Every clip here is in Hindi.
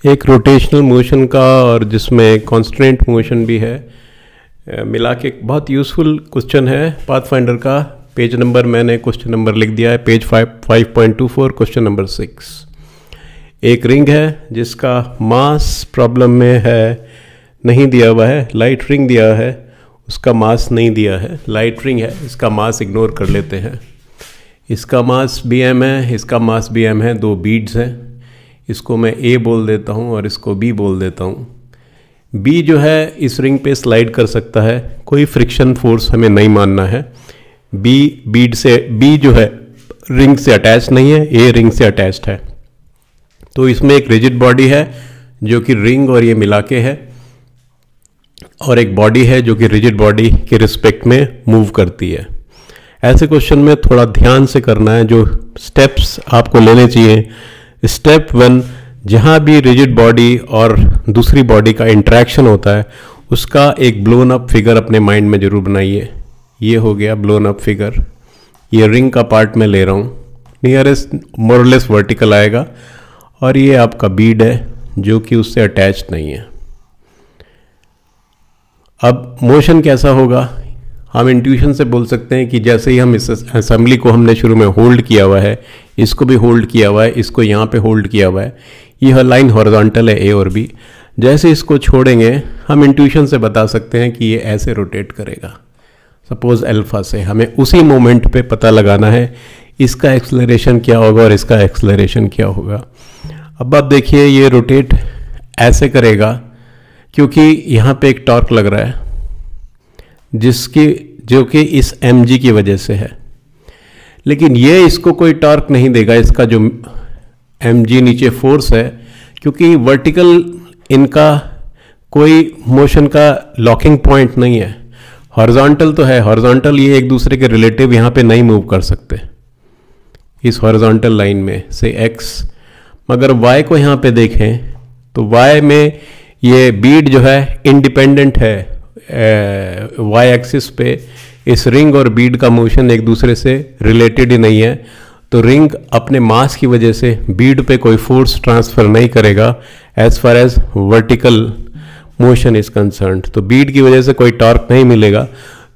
एक रोटेशनल मोशन का और जिसमें कांस्टेंट मोशन भी है, मिला के एक बहुत यूज़फुल क्वेश्चन है पाथफाइंडर का। पेज नंबर मैंने क्वेश्चन नंबर लिख दिया है, पेज 5.24 क्वेश्चन नंबर 6। एक रिंग है जिसका मास प्रॉब्लम में है, नहीं दिया हुआ है। लाइट रिंग दिया है, उसका मास नहीं दिया है। लाइट रिंग है, इसका मास इग्नोर कर लेते हैं। इसका मास bm है, इसका मास bm है। दो बीड्स हैं, इसको मैं A बोल देता हूँ और इसको B बोल देता हूँ। B जो है इस रिंग पे स्लाइड कर सकता है, कोई फ्रिक्शन फोर्स हमें नहीं मानना है। B जो है रिंग से अटैच नहीं है, A रिंग से अटैच्ड है। तो इसमें एक रिजिड बॉडी है जो कि रिंग और ये मिला के है, और एक बॉडी है जो कि रिजिड बॉडी के रिस्पेक्ट में मूव करती है। ऐसे क्वेश्चन में थोड़ा ध्यान से करना है, जो स्टेप्स आपको लेने चाहिए। स्टेप 1, जहाँ भी रिजिड बॉडी और दूसरी बॉडी का इंटरेक्शन होता है उसका एक ब्लोन अप फिगर अपने माइंड में जरूर बनाइए। ये हो गया ब्लोन अप फिगर। ये रिंग का पार्ट मैं ले रहा हूँ, नियरेस्ट मोरलेस वर्टिकल आएगा, और ये आपका बीड है जो कि उससे अटैच नहीं है। अब मोशन कैसा होगा, हम इंट्यूशन से बोल सकते हैं कि जैसे ही हम इस असेंबली को हमने शुरू में होल्ड किया हुआ है, इसको भी होल्ड किया हुआ है, इसको यहाँ पे होल्ड किया हुआ है, यह लाइन हॉरिजॉन्टल है A और B। जैसे इसको छोड़ेंगे हम इंट्यूशन से बता सकते हैं कि ये ऐसे रोटेट करेगा, सपोज अल्फा से। हमें उसी मोमेंट पे पता लगाना है इसका एक्सेलरेशन क्या होगा और इसका एक्सेलरेशन क्या होगा। अब आप देखिए ये रोटेट ऐसे करेगा क्योंकि यहाँ पे एक टॉर्क लग रहा है जो कि इस mg की वजह से है, लेकिन ये इसको कोई टॉर्क नहीं देगा, इसका जो mg नीचे फोर्स है, क्योंकि वर्टिकल इनका कोई मोशन का लॉकिंग पॉइंट नहीं है। हॉरिजॉन्टल तो है, हॉरिजॉन्टल ये एक दूसरे के रिलेटिव यहाँ पे नहीं मूव कर सकते इस हॉरिजॉन्टल लाइन में से x। मगर y को यहाँ पे देखें तो y में ये बीड जो है इंडिपेंडेंट है y एक्सिस पे। इस रिंग और बीड का मोशन एक दूसरे से रिलेटेड ही नहीं है, तो रिंग अपने मास की वजह से बीड पे कोई फोर्स ट्रांसफर नहीं करेगा as far as vertical motion is concerned. तो बीड की वजह से कोई टॉर्क नहीं मिलेगा।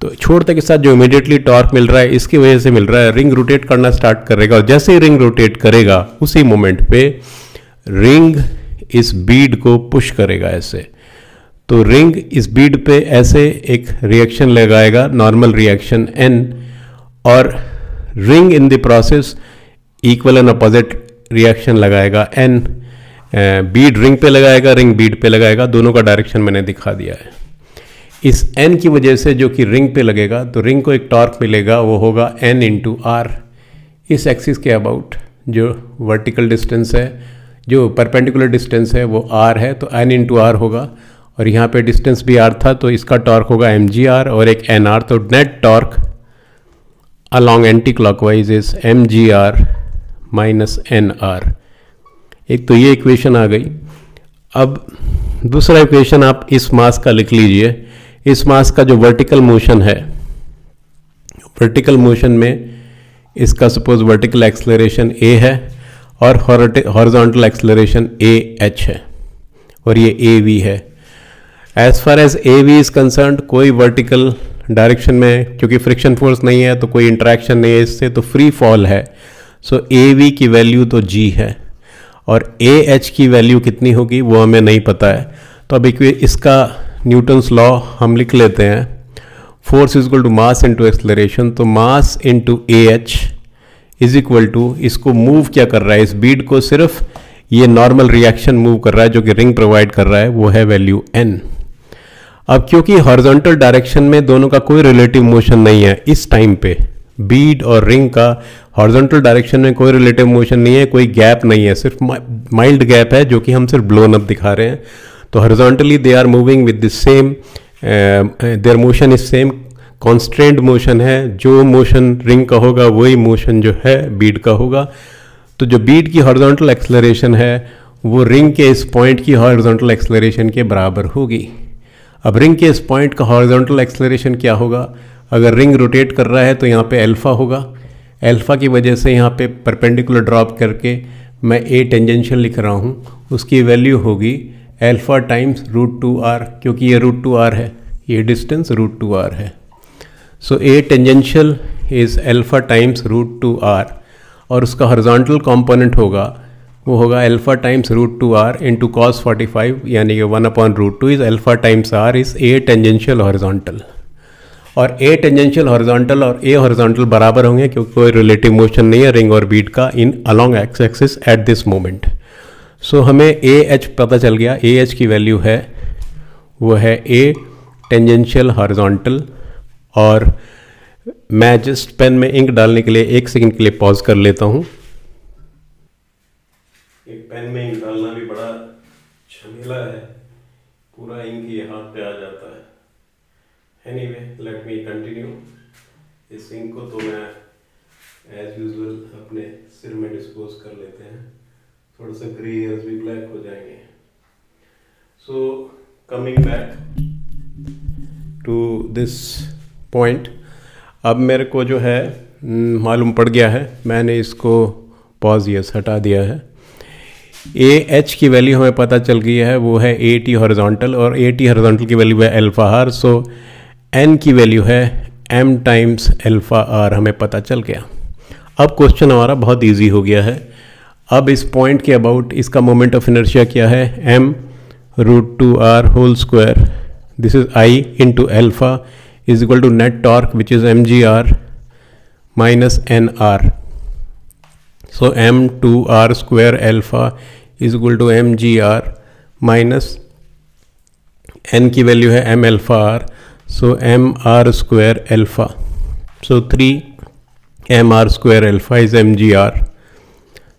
तो छोड़ते के साथ जो इमीडिएटली टॉर्क मिल रहा है इसकी वजह से मिल रहा है। रिंग रोटेट करना स्टार्ट करेगा, और जैसे ही रिंग रोटेट करेगा उसी मोमेंट पे रिंग इस बीड को पुश करेगा ऐसे। तो रिंग इस बीड पे ऐसे एक रिएक्शन लगाएगा, नॉर्मल रिएक्शन n, और ring in the process equal and opposite reaction लगाएगा n। बीड रिंग पे लगाएगा, रिंग बीड पे लगाएगा, दोनों का डायरेक्शन मैंने दिखा दिया है। इस n की वजह से जो कि रिंग पे लगेगा तो रिंग को एक टॉर्क मिलेगा, वो होगा n इंटू r। इस एक्सिस के अबाउट जो वर्टिकल डिस्टेंस है, जो परपेंडिकुलर डिस्टेंस है वो r है, तो n इंटू r होगा, और यहाँ पे डिस्टेंस भी r था तो इसका टॉर्क होगा mgr और एक nr। तो net torque along anti clockwise is mgr minus nr। एक तो ये इक्वेशन आ गई। अब दूसरा इक्वेशन आप इस मास का लिख लीजिए। इस मास का जो वर्टिकल मोशन है, वर्टिकल मोशन में इसका सपोज वर्टिकल एक्सेलरेशन a है और हॉरिजॉन्टल एक्सेलरेशन ah है, और ये av है। As far as AV is concerned, कोई वर्टिकल डायरेक्शन में क्योंकि फ्रिक्शन फोर्स नहीं है तो कोई इंटरेक्शन नहीं है इससे, तो फ्री फॉल है। सो AV की वैल्यू तो G है, और AH की वैल्यू कितनी होगी वो हमें नहीं पता है। तो अब इसका न्यूटन्स लॉ हम लिख लेते हैं। Force is equal to mass into acceleration, तो mass into AH is equal to, इसको मूव क्या कर रहा है, इस बीड को सिर्फ ये नॉर्मल रिएक्शन मूव कर रहा है जो कि रिंग प्रोवाइड कर रहा है, वो है वैल्यू n। अब क्योंकि हॉरिजॉन्टल डायरेक्शन में दोनों का कोई रिलेटिव मोशन नहीं है इस टाइम पे, बीड और रिंग का हॉरिजॉन्टल डायरेक्शन में कोई रिलेटिव मोशन नहीं है, कोई गैप नहीं है, सिर्फ माइल्ड गैप है जो कि हम सिर्फ ब्लोन अप दिखा रहे हैं। तो horizontally they are moving with the same, their motion is same, constant motion है। जो मोशन रिंग का होगा वही मोशन जो है बीड का होगा। तो जो बीड की हॉरिजॉन्टल एक्सेलरेशन है वो रिंग के इस पॉइंट की हॉरिजॉन्टल एक्सेलरेशन के बराबर होगी। अब रिंग के इस पॉइंट का हॉरिजॉन्टल एक्सेलरेशन क्या होगा, अगर रिंग रोटेट कर रहा है तो यहाँ पे अल्फा होगा। अल्फा की वजह से यहाँ पे परपेंडिकुलर ड्रॉप करके मैं ए टेंजेंशियल लिख रहा हूँ, उसकी वैल्यू होगी अल्फ़ा टाइम्स √2r, क्योंकि ये √2r है, ये डिस्टेंस √2r है। So a tangential is alpha times √2r, और उसका हॉरिजॉन्टल कंपोनेंट होगा, वो होगा alpha times √2r into cos 45, यानी कि 1/√2 is alpha times r is a tangential horizontal. और ए टेंजेंशियल हॉरिजॉन्टल और ए हॉरिजॉन्टल बराबर होंगे, क्योंकि कोई रिलेटिव मोशन नहीं है रिंग और बीट का in along x axis at this moment. So हमें ए एच पता चल गया। ए एच की वैल्यू है, वो है ए टेंजेंशियल हॉरिजॉन्टल। और मैं जस्ट पेन में इंक डालने के लिए 1 सेकंड के लिए पॉज कर लेता हूँ। एक पेन में इंक डालना भी बड़ा झमेला है, पूरा इंक ये हाथ पे आ जाता है। Anyway, let me continue. इस इंक को तो मैं एज यूजुअल अपने सिर में डिस्पोज कर लेते हैं, थोड़ा सा ग्रे हेयर्स भी ब्लैक हो जाएंगे। So coming back to this point, अब मेरे को जो है मालूम पड़ गया है, मैंने इसको पॉज यस हटा दिया है। ए एच की वैल्यू हमें पता चल गई है, वो है ए टी हॉरिजॉन्टल, और ए टी हॉरिजॉन्टल की वैल्यू है अल्फ़ा आर। सो एन की वैल्यू है एम टाइम्स अल्फ़ा आर, हमें पता चल गया। अब क्वेश्चन हमारा बहुत इजी हो गया है। अब इस पॉइंट के अबाउट इसका मोमेंट ऑफ इनर्शिया क्या है, M √2r whole square, this is I into alpha is equal to net torque which is mgr minus nr। So m2r square alpha is equal to mgr minus n की वैल्यू है m alpha r, so mr square alpha, so 3mr square alpha is mgr।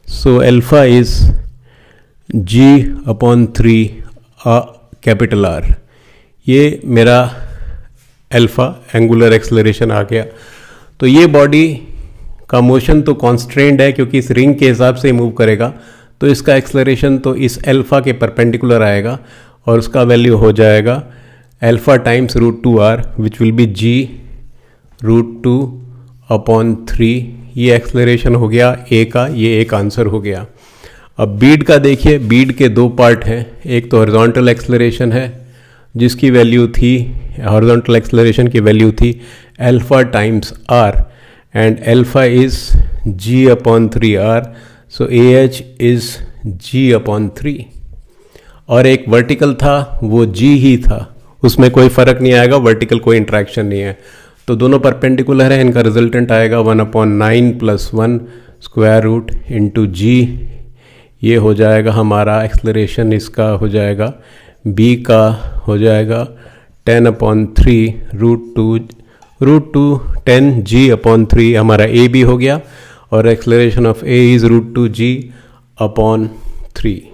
So alpha is g/3 capital R। ये मेरा अल्फ़ा एंगुलर एक्सेलरेशन आ गया। तो ये बॉडी का मोशन तो कॉन्स्ट्रेंड है, क्योंकि इस रिंग के हिसाब से मूव करेगा, तो इसका एक्सेलरेशन तो इस अल्फ़ा के परपेंडिकुलर आएगा, और उसका वैल्यू हो जाएगा alpha times √2r which will be g√2/3। ये एक्सेलरेशन हो गया ए का, ये एक आंसर हो गया। अब बीड का देखिए, बीड के 2 पार्ट हैं, एक तो हॉरिजॉन्टल एक्सेलरेशन है जिसकी वैल्यू थी, हॉरिजॉन्टल एक्सेलरेशन की वैल्यू थी alpha times r, and alpha is g/3r, so A H is g/3। और एक वर्टिकल था, वो g ही था, उसमें कोई फ़र्क नहीं आएगा, वर्टिकल कोई इंट्रैक्शन नहीं है, तो दोनों परपेंडिकुलर है, इनका रिजल्टेंट आएगा 1/9 + 1 स्क्वायर रूट इंटू जी। ये हो जाएगा हमारा एक्सेलरेशन, इसका हो जाएगा b का हो जाएगा 10/3 √2 10 g/3, हमारा a भी हो गया, और acceleration of a is √2 g/3।